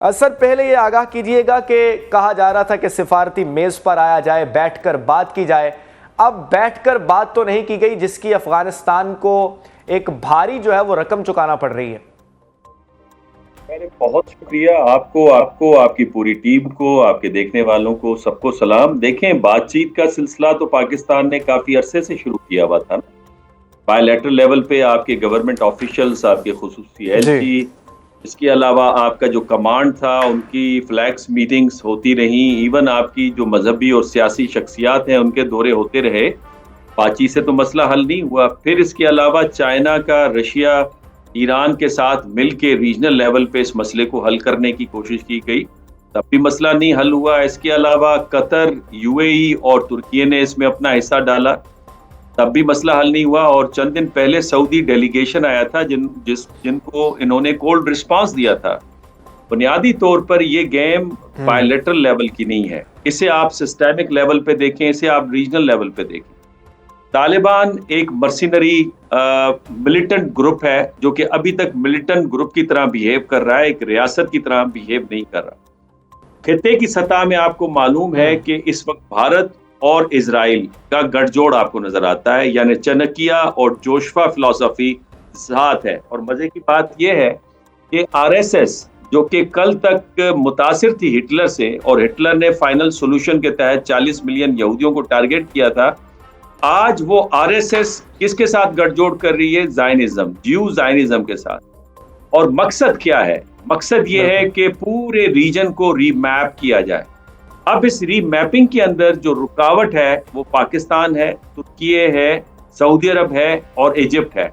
Sir, पहले ये आगाह कीजिएगा कि कहा जा रहा था कि सिफारती मेज पर आया जाए, बैठकर बात की जाए। अब बैठकर बात तो नहीं की गई, जिसकी अफगानिस्तान को एक भारी जो है वो रकम चुकाना पड़ रही है। बहुत शुक्रिया आपको आपकी पूरी टीम को, आपके देखने वालों को, सबको सलाम। देखें, बातचीत का सिलसिला तो पाकिस्तान ने काफी अरसे से शुरू किया हुआ था। बायलैटरल लेवल पे आपके गवर्नमेंट ऑफिशियल्स, आपके खुसूसी जी। एलची, इसके अलावा आपका जो कमांड था, उनकी फ्लैक्स मीटिंग्स होती रही। इवन आपकी जो मजहबी और सियासी शख्सियात हैं, उनके दौरे होते रहे। बातचीत से तो मसला हल नहीं हुआ। फिर इसके अलावा चाइना का, रशिया, ईरान के साथ मिल के रीजनल लेवल पे इस मसले को हल करने की कोशिश की गई, तब भी मसला नहीं हल हुआ। इसके अलावा कतर, यूएई और तुर्की ने इसमें अपना हिस्सा डाला, तब भी मसला हल नहीं हुआ। और चंद दिन पहले सऊदी डेलीगेशन आया था जिनको इन्होंने कोल्ड रिस्पांस दिया था। बुनियादी तौर पर ये गेम बायलैटरल लेवल की नहीं है, इसे आप सिस्टेमिक लेवल पे देखें, इसे आप रीजनल लेवल पे देखें। तालिबान एक मर्सिनरी मिलिटेंट ग्रुप है जो कि अभी तक मिलिटेंट ग्रुप की तरह बिहेव कर रहा है, एक रियासत की तरह बिहेव नहीं कर रहा। खित्ते की सतह में आपको मालूम है कि इस वक्त भारत और इजराइल का गठजोड़ आपको नजर आता है, यानी चनकिया और जोशवा फिलॉसफी साथ है। और मजे की बात यह है कि आरएसएस, जो कि कल तक मुतासिर थी हिटलर से, और हिटलर ने फाइनल सोल्यूशन के तहत 40 मिलियन यहूदियों को टारगेट किया था, आज वो आरएसएस किसके साथ गठजोड़ कर रही है? जायनिज्म, ज्यू जायनिज्म के साथ। और मकसद क्या है? मकसद ये है कि पूरे रीजन को रीमैप किया जाए। अब इस रीमैपिंग के अंदर जो रुकावट है वो पाकिस्तान है, तुर्की है, सऊदी अरब है और इजिप्ट है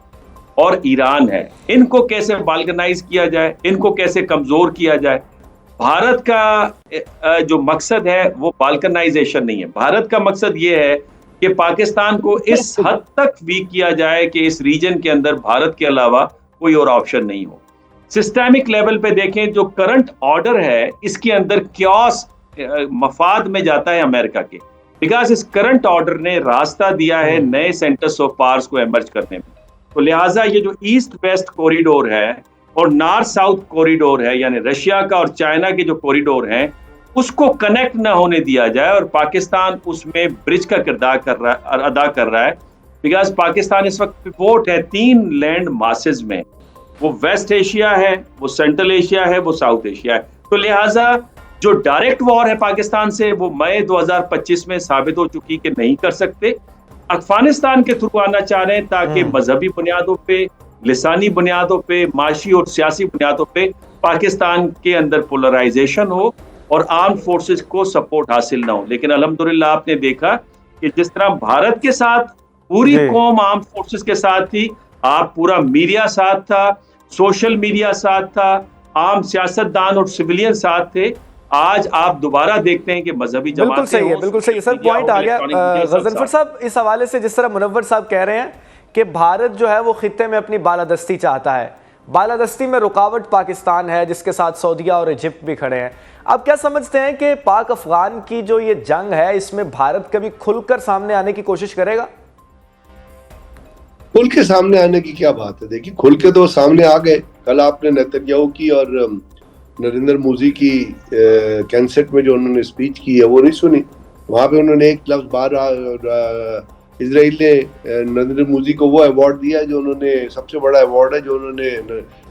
और ईरान है। इनको कैसे बाल्कनाइज किया जाए, इनको कैसे कमजोर किया जाए? भारत का जो मकसद है वो बाल्कनाइजेशन नहीं है। भारत का मकसद ये है कि पाकिस्तान को इस हद तक वीक किया जाए कि इस रीजन के अंदर भारत के अलावा कोई और ऑप्शन नहीं हो। सिस्टेमिक लेवल पे देखें, जो करंट ऑर्डर है इसके अंदर क्योस मफाद में जाता है अमेरिका के, बिकॉज इस करंट ऑर्डर ने रास्ता दिया है नए सेंटर्स ऑफ पावर्स को एमर्ज करने में। तो लिहाजा ये जो ईस्ट वेस्ट कॉरिडोर है और नॉर्थ साउथ कॉरिडोर है, यानी रशिया का और चाइना के जो कॉरिडोर हैं, उसको कनेक्ट ना होने दिया जाए। और पाकिस्तान उसमें ब्रिज का किरदार अदा कर रहा है, बिकॉज पाकिस्तान इस वक्त पिवोट है 3 लैंड मासेस में। वो वेस्ट एशिया है, वो सेंट्रल एशिया है, वो साउथ एशिया है। तो लिहाजा जो डायरेक्ट वॉर है पाकिस्तान से, वो मई 2025 में साबित हो चुकी कि नहीं कर सकते। अफगानिस्तान के थ्रू आना चाह रहे हैं ताकि मजहबी बुनियादों पे, लिसानी बुनियादों पे, माशी और सियासी बुनियादों पे पाकिस्तान के अंदर पोलराइजेशन हो और आर्म फोर्सेस को सपोर्ट हासिल ना हो। लेकिन अल्हम्दुलिल्लाह आपने देखा कि जिस तरह भारत के साथ पूरी कौम आर्म फोर्सेस के साथ थी, आप पूरा मीडिया साथ था, सोशल मीडिया साथ था, आम सियासतदान और सिविलियन साथ थे। आज आप दोबारा देखते हैं कि मजहबी जमातें, बिल्कुल सही है, बिल्कुल सही है सर, पॉइंट आ गया। गजनफर साहब, इस हवाले से जिस तरह मुनव्वर साहब कह रहे हैं कि भारत जो है वो खित्ते में अपनी बालादस्ती चाहता है, बालादस्ती में रुकावट पाकिस्तान है, जिसके साथ सऊदीया और इजिप्ट भी खड़े हैं। आप क्या समझते हैं कि पाक अफगान की जो ये जंग है, इसमें भारत कभी खुलकर सामने आने की कोशिश करेगा? खुल के सामने आने की क्या बात है? देखिए, खुल के तो सामने आ गए। कल आपने नेतन्याहू की और नरेंद्र मोदी की कैंसेट में जो उन्होंने स्पीच की है वो नहीं सुनी। वहां पे उन्होंने एक लफ्ज बार इजराइल ने नरेंद्र मोदी को वो अवार्ड दिया जो उन्होंने, सबसे बड़ा अवार्ड है जो उन्होंने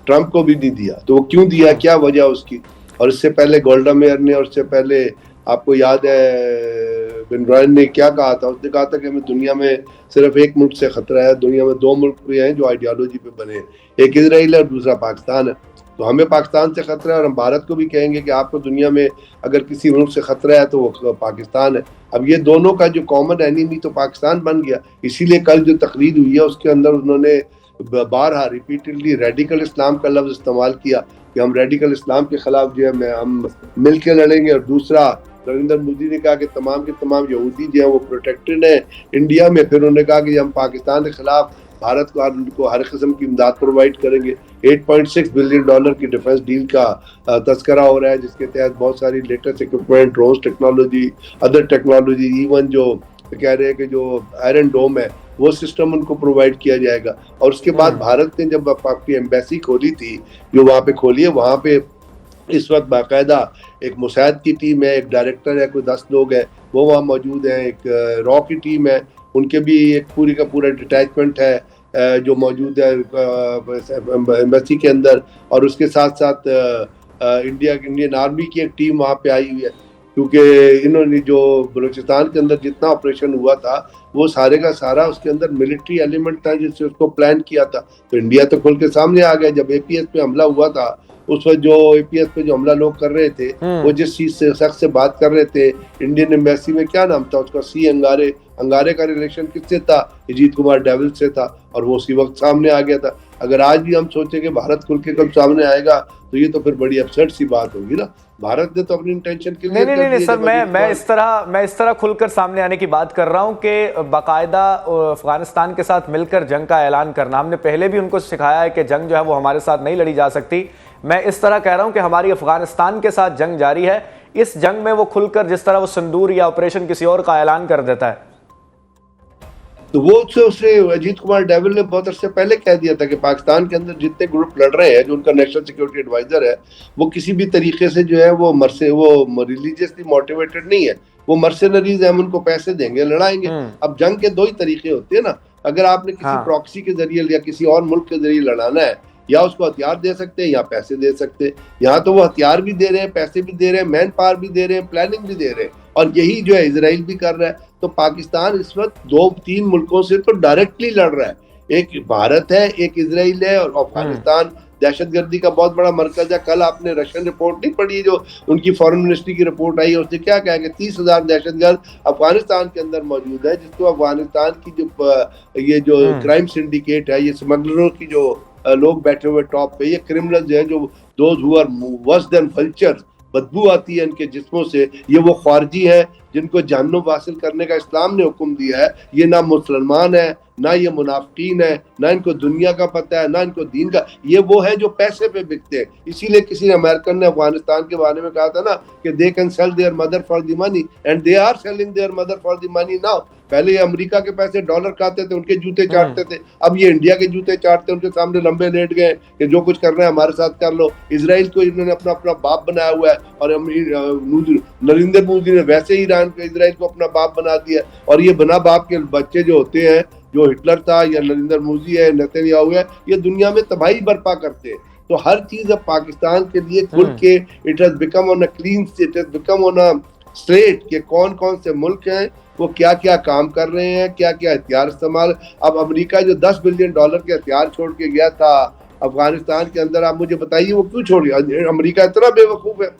ट्रंप को भी नहीं दिया। तो वो क्यों दिया, क्या वजह उसकी? और इससे पहले गोल्डा मेयर ने, और इससे पहले आपको याद है बिन रायन ने क्या कहा था? उसने कहा था कि हमें दुनिया में सिर्फ एक मुल्क से खतरा है, दुनिया में 2 मुल्क भी हैं जो आइडियोलॉजी पे बने, एक इजराइल है और दूसरा पाकिस्तान है। तो हमें पाकिस्तान से खतरा है और हम भारत को भी कहेंगे कि आपको दुनिया में अगर किसी मुल्क से खतरा है तो वो पाकिस्तान है। अब ये दोनों का जो कॉमन एनिमी तो पाकिस्तान बन गया। इसीलिए कल जो तकरीर हुई है उसके अंदर उन्होंने बारहा रिपीटेडली रेडिकल इस्लाम का लफ्ज इस्तेमाल किया कि हम रेडिकल इस्लाम के खिलाफ जो है हम मिल के लड़ेंगे। और दूसरा, नरेंद्र मोदी ने कहा कि तमाम के तमाम यहूदी जो है वो प्रोटेक्टेड है इंडिया में। फिर उन्होंने कहा कि हम पाकिस्तान के खिलाफ भारत को हर किस्म की इमदाद प्रोवाइड करेंगे। $8.6 बिलियन की डिफेंस डील का तस्करा हो रहा है, जिसके तहत बहुत सारी latest equipment, drone technology, other technology, even जो कह रहे हैं कि जो आयरन डोम है वो सिस्टम उनको प्रोवाइड किया जाएगा। और उसके बाद भारत ने जब अपनी एम्बेसी खोली थी, जो वहाँ पे खोली है, वहाँ पे इस वक्त बाकायदा एक मुसाद की टीम है, एक डायरेक्टर है, कोई 10 लोग हैं वो वहाँ मौजूद हैं, एक रॉ की टीम है, उनके भी एक पूरी का पूरा डिटैचमेंट है जो मौजूद है एम्बेसी के अंदर। और उसके साथ साथ इंडियन आर्मी की एक टीम वहाँ पे आई हुई है, क्योंकि इन्होंने जो बलूचिस्तान के अंदर जितना ऑपरेशन हुआ था वो सारे का सारा उसके अंदर मिलिट्री एलिमेंट था जिससे उसको प्लान किया था। तो इंडिया तो खुल के सामने आ गया। जब एपीएस पे हमला हुआ था उस वक्त जो एपीएस पे जो हमला लोग कर रहे थे वो जिस चीज से शख्स से बात कर रहे थे, इंडियन एम्बेसी में क्या नाम था उसका, सी अंगारे, अंगारे का रिलेशन किससे था, अजीत कुमार डेविल से था, और वो उसी वक्त सामने आ गया था। अगर आज भी हम सोचे कि भारत खुल के कब सामने आएगा तो ये तो फिर बड़ी अपसेट सी बात होगी ना। भारत ने तो अपनी इंटेंशन क्लियर कर दी है। नहीं सर, मैं इस तरह खुलकर सामने आने की बात कर रहा हूं कि बाकायदा अफगानिस्तान के साथ मिलकर जंग का ऐलान करना, हमने पहले भी उनको सिखाया है कि जंग जो है वो हमारे साथ नहीं लड़ी जा सकती। मैं इस तरह कह रहा हूं कि हमारी अफगानिस्तान के साथ जंग जारी है, इस जंग में वो खुलकर जिस तरह वो सिंदूर या ऑपरेशन किसी और का ऐलान कर देता है तो वो उससे अजीत कुमार डेविल ने बहुत अरसे पहले कह दिया था कि पाकिस्तान के अंदर जितने ग्रुप लड़ रहे हैं, जो उनका नेशनल सिक्योरिटी एडवाइजर है, वो किसी भी तरीके से जो है वो रिलीजियसली मोटिवेटेड नहीं है, वो मर्सेनरीज है, हम उनको पैसे देंगे लड़ाएंगे। अब जंग के दो ही तरीके होते हैं ना, अगर आपने किसी प्रॉक्सी के जरिए या किसी और मुल्क के जरिए लड़ाना है, या उसको हथियार दे सकते हैं या पैसे दे सकते हैं। यहाँ तो वो हथियार भी दे रहे हैं, पैसे भी दे रहे हैं, मैन पावर भी दे रहे हैं, प्लानिंग भी दे रहे हैं, और यही जो है इजराइल भी कर रहा है। तो पाकिस्तान इस वक्त 2-3 मुल्कों से तो डायरेक्टली लड़ रहा है, एक भारत है, एक इजराइल है, और अफगानिस्तान दहशतगर्दी का बहुत बड़ा मरकज है। कल आपने रशियन रिपोर्ट नहीं पढ़ी जो उनकी फॉरेन मिनिस्ट्री की रिपोर्ट आई है, उसने क्या कहा कि 30,000 दहशतगर्द अफगानिस्तान के अंदर मौजूद है, जिसको अफगानिस्तान की ये जो क्राइम सिंडिकेट है, ये स्मगलरों की जो लोग बैठे हुए टॉप पे, ये क्रिमिनल्स हैं जो those who are worse than vultures, बदबू आती है इनके जिस्मों से, ये वो खारजी हैं जिनको जहन्नुम हासिल करने का इस्लाम ने हुक्म दिया है। ये ना मुसलमान है, ना ये मुनाफिकीन है, ना इनको दुनिया का पता है, ना इनको दीन का, ये वो है जो पैसे पे बिकते हैं। इसीलिए किसी अमेरिकन ने अफगानिस्तान के बारे में कहा था ना कि they can sell their mother for the money, and they are selling their mother for the money now. पहले ये अमेरिका के पैसे डॉलर खाते थे, उनके जूते चाटते थे, अब ये इंडिया के जूते चाटते, उनके सामने लंबे लेट गए कि जो कुछ कर रहे हैं हमारे साथ कर लो। इजराइल को इन्होंने अपना अपना बाप बनाया हुआ है, और नरेंद्र मोदी ने वैसे ही ईरान को, इजराइल को अपना बाप बना दिया। और ये बिना बाप के बच्चे जो होते हैं, जो हिटलर था या नरेंद्र मोदी है, नेतन्याहू है, ये दुनिया में तबाही बर्पा करते हैं। तो हर चीज अब पाकिस्तान के लिए खुल के it has become on a clean, it has become on a straight कि कौन कौन से मुल्क हैं, वो क्या क्या काम कर रहे हैं, क्या क्या हथियार इस्तेमाल। अब अमेरिका जो $10 बिलियन के हथियार छोड़ के गया था अफगानिस्तान के अंदर, आप मुझे बताइए वो क्यों छोड़ गया? अमेरिका इतना बेवकूफ है,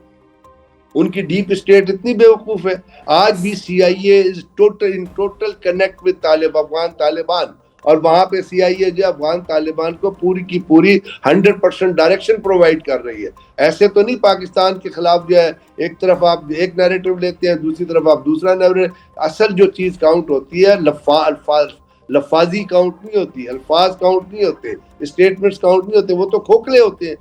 उनकी डीप स्टेट इतनी बेवकूफ है। आज भी CIA is total connect with Afghan Taliban, और वहां पे CIA जो अफगान तालिबान को पूरी की पूरी 100% डायरेक्शन प्रोवाइड कर रही है। ऐसे तो नहीं पाकिस्तान के खिलाफ जो है एक तरफ आप एक नैरेटिव लेते हैं, दूसरी तरफ आप दूसरा नैरेटिव। असल जो चीज काउंट होती है लफाजी काउंट नहीं होती, अल्फाज काउंट नहीं होते, स्टेटमेंट्स काउंट नहीं होते, वो तो खोखले होते हैं।